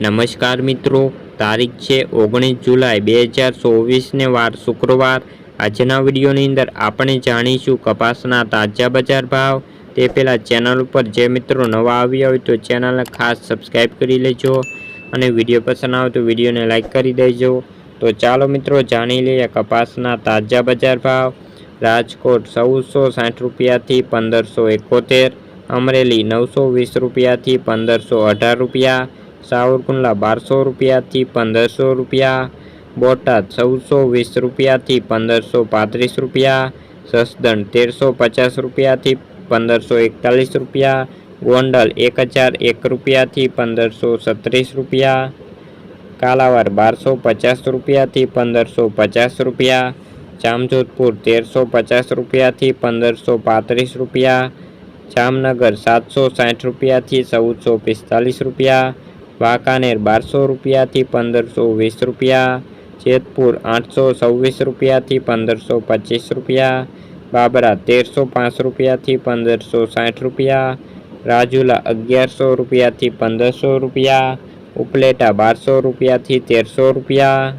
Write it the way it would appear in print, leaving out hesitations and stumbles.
નમસ્કાર મિત્રો, તારીખ છે 19 જુલાઈ 2024 ને વાર શુક્રવાર। આજના વિડીયોની અંદર આપણે જાણીશું કપાસના તાજા બજાર ભાવ। તે પહેલાં ચેનલ ઉપર જે મિત્રો નવા આવ્યા હોય તો ચેનલને ખાસ સબસ્ક્રાઈબ કરી લેજો અને વિડીયો પસંદ આવે તો વિડીયોને લાઈક કરી દેજો। તો ચાલો મિત્રો જાણી લઈએ કપાસના તાજા બજાર ભાવ। રાજકોટ 1460 રૂપિયાથી 1571, અમરેલી 920 રૂપિયાથી 1518 રૂપિયા, સાવરકુંડલા 1200 રૂપિયાથી 1500 રૂપિયા, બોટાદ 1420 રૂપિયાથી 1535 રૂપિયા, જસદણ 1350 રૂપિયાથી 1541 રૂપિયા, ગોંડલ 1001 રૂપિયાથી 1536 રૂપિયા, કાલાવાડ 1250 રૂપિયાથી 1550 રૂપિયા, જામજોધપુર 1350 રૂપિયાથી 1535 રૂપિયા, જામનગર 760 રૂપિયાથી 1445 રૂપિયા, વાંકાનેર 1200 રૂપિયાથી 1520 રૂપિયા, જેતપુર 826 રૂપિયાથી 1525 રૂપિયા, બાબરા 1305 રૂપિયાથી 1560 રૂપિયા, રાજુલા 1100 રૂપિયાથી 1500 રૂપિયા, ઉપલેટા 1200 રૂપિયાથી 1300 રૂપિયા।